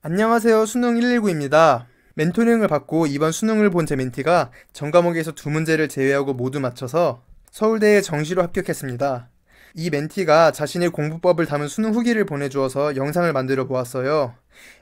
안녕하세요. 수능 119입니다. 멘토링을 받고 이번 수능을 본 제 멘티가 전 과목에서 두 문제를 제외하고 모두 맞춰서 서울대에 정시로 합격했습니다. 이 멘티가 자신의 공부법을 담은 수능 후기를 보내주어서 영상을 만들어 보았어요.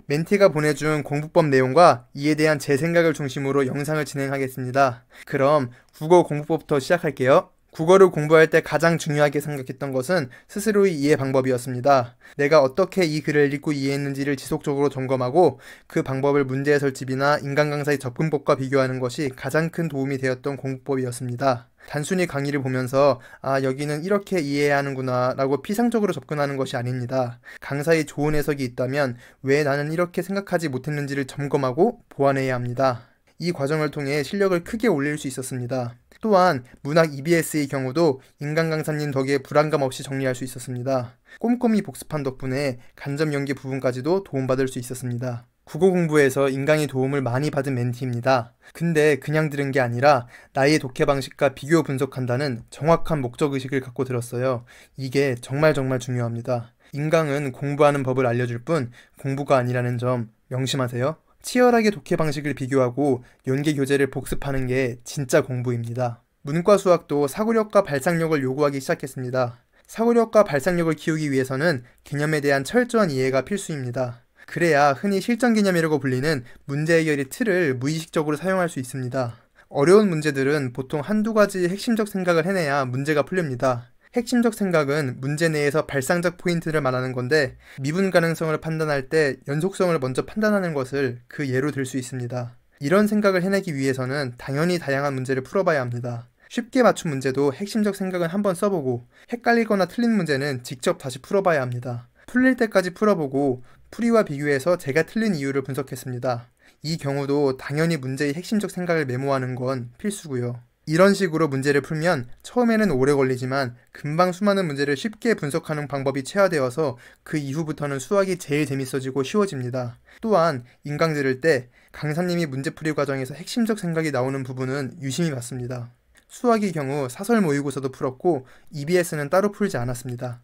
멘티가 보내준 공부법 내용과 이에 대한 제 생각을 중심으로 영상을 진행하겠습니다. 그럼 국어 공부법부터 시작할게요. 국어를 공부할 때 가장 중요하게 생각했던 것은 스스로의 이해 방법이었습니다. 내가 어떻게 이 글을 읽고 이해했는지를 지속적으로 점검하고 그 방법을 문제 해설집이나 인간 강사의 접근법과 비교하는 것이 가장 큰 도움이 되었던 공부법이었습니다. 단순히 강의를 보면서 여기는 이렇게 이해해야 하는구나 라고 피상적으로 접근하는 것이 아닙니다. 강사의 좋은 해석이 있다면 왜 나는 이렇게 생각하지 못했는지를 점검하고 보완해야 합니다. 이 과정을 통해 실력을 크게 올릴 수 있었습니다. 또한 문학 EBS의 경우도 인간 강사님 덕에 불안감 없이 정리할 수 있었습니다. 꼼꼼히 복습한 덕분에 간접 연기 부분까지도 도움받을 수 있었습니다. 국어 공부에서 인강의 도움을 많이 받은 멘티입니다. 근데 그냥 들은 게 아니라 나의 독해 방식과 비교 분석한다는 정확한 목적의식을 갖고 들었어요. 이게 정말 중요합니다. 인강은 공부하는 법을 알려줄 뿐 공부가 아니라는 점 명심하세요. 치열하게 독해 방식을 비교하고 연계 교재를 복습하는 게 진짜 공부입니다. 문과 수학도 사고력과 발상력을 요구하기 시작했습니다. 사고력과 발상력을 키우기 위해서는 개념에 대한 철저한 이해가 필수입니다. 그래야 흔히 실전 개념이라고 불리는 문제 해결의 틀을 무의식적으로 사용할 수 있습니다. 어려운 문제들은 보통 한두 가지 핵심적 생각을 해내야 문제가 풀립니다. 핵심적 생각은 문제 내에서 발상적 포인트를 말하는 건데 미분 가능성을 판단할 때 연속성을 먼저 판단하는 것을 그 예로 들 수 있습니다. 이런 생각을 해내기 위해서는 당연히 다양한 문제를 풀어봐야 합니다. 쉽게 맞춘 문제도 핵심적 생각은 한번 써보고 헷갈리거나 틀린 문제는 직접 다시 풀어봐야 합니다. 풀릴 때까지 풀어보고 풀이와 비교해서 제가 틀린 이유를 분석했습니다. 이 경우도 당연히 문제의 핵심적 생각을 메모하는 건 필수고요. 이런 식으로 문제를 풀면 처음에는 오래 걸리지만 금방 수많은 문제를 쉽게 분석하는 방법이 체화되어서 그 이후부터는 수학이 제일 재밌어지고 쉬워집니다. 또한 인강 들을 때 강사님이 문제풀이 과정에서 핵심적 생각이 나오는 부분은 유심히 봤습니다. 수학의 경우 사설 모의고사도 풀었고 EBS는 따로 풀지 않았습니다.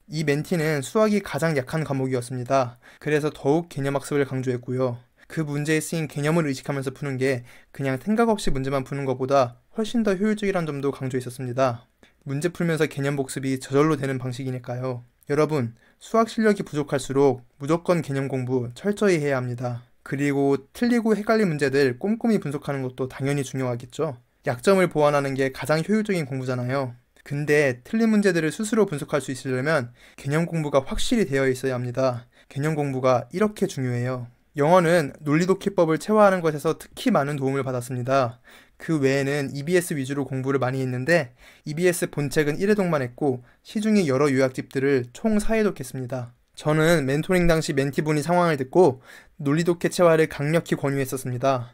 이 멘티는 수학이 가장 약한 과목이었습니다. 그래서 더욱 개념학습을 강조했고요. 그 문제에 쓰인 개념을 의식하면서 푸는 게 그냥 생각 없이 문제만 푸는 것보다 훨씬 더 효율적이란 점도 강조했었습니다. 문제 풀면서 개념 복습이 저절로 되는 방식이니까요. 여러분, 수학 실력이 부족할수록 무조건 개념 공부 철저히 해야 합니다. 그리고 틀리고 헷갈린 문제들 꼼꼼히 분석하는 것도 당연히 중요하겠죠. 약점을 보완하는 게 가장 효율적인 공부잖아요. 근데 틀린 문제들을 스스로 분석할 수 있으려면 개념 공부가 확실히 되어 있어야 합니다. 개념 공부가 이렇게 중요해요. 영어는 논리독해법을 체화하는 것에서 특히 많은 도움을 받았습니다. 그 외에는 EBS 위주로 공부를 많이 했는데 EBS 본책은 1회독만 했고 시중의 여러 요약집들을 총 4회독 했습니다. 저는 멘토링 당시 멘티분이 상황을 듣고 논리독해 체화를 강력히 권유했었습니다.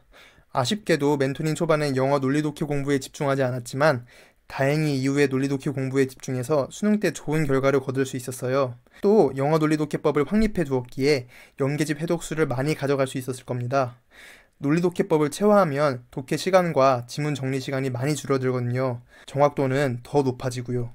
아쉽게도 멘토링 초반엔 영어 논리독해 공부에 집중하지 않았지만 다행히 이후에 논리독해 공부에 집중해서 수능 때 좋은 결과를 거둘 수 있었어요. 또 영어 논리독해법을 확립해 두었기에 연계집 회독수를 많이 가져갈 수 있었을 겁니다. 논리독해법을 체화하면 독해 시간과 지문 정리 시간이 많이 줄어들거든요. 정확도는 더 높아지고요.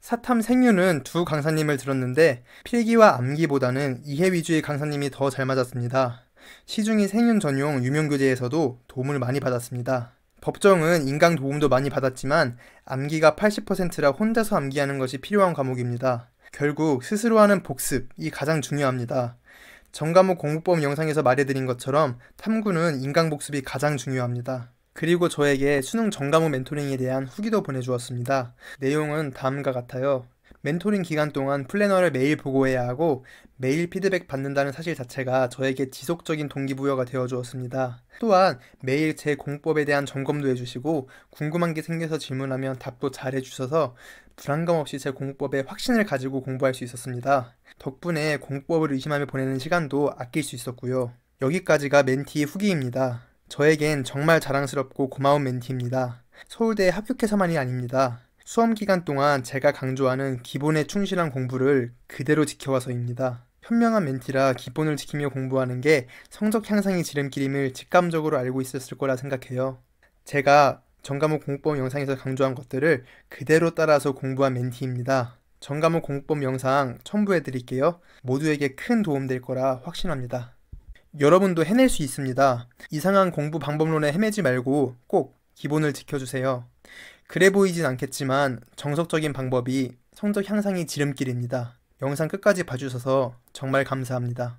사탐 생유는 두 강사님을 들었는데 필기와 암기보다는 이해 위주의 강사님이 더 잘 맞았습니다. 시중의 생윤 전용 유명 교재에서도 도움을 많이 받았습니다. 법정은 인강 도움도 많이 받았지만 암기가 80%라 혼자서 암기하는 것이 필요한 과목입니다. 결국 스스로 하는 복습이 가장 중요합니다. 전과목 공부법 영상에서 말해드린 것처럼 탐구는 인강 복습이 가장 중요합니다. 그리고 저에게 수능 전과목 멘토링에 대한 후기도 보내주었습니다. 내용은 다음과 같아요. 멘토링 기간 동안 플래너를 매일 보고해야 하고 매일 피드백 받는다는 사실 자체가 저에게 지속적인 동기부여가 되어주었습니다. 또한 매일 제 공법에 대한 점검도 해주시고 궁금한 게 생겨서 질문하면 답도 잘 해주셔서 불안감 없이 제 공법에 확신을 가지고 공부할 수 있었습니다. 덕분에 공법을 의심하며 보내는 시간도 아낄 수 있었고요. 여기까지가 멘티의 후기입니다. 저에겐 정말 자랑스럽고 고마운 멘티입니다. 서울대에 합격해서만이 아닙니다. 수험 기간 동안 제가 강조하는 기본에 충실한 공부를 그대로 지켜와서입니다. 현명한 멘티라 기본을 지키며 공부하는 게 성적 향상의 지름길임을 직감적으로 알고 있었을 거라 생각해요. 제가 전과목 공부법 영상에서 강조한 것들을 그대로 따라서 공부한 멘티입니다. 전과목 공부법 영상 첨부해 드릴게요. 모두에게 큰 도움 될 거라 확신합니다. 여러분도 해낼 수 있습니다. 이상한 공부 방법론에 헤매지 말고 꼭 기본을 지켜주세요. 그래 보이진 않겠지만 정석적인 방법이 성적 향상의 지름길입니다. 영상 끝까지 봐주셔서 정말 감사합니다.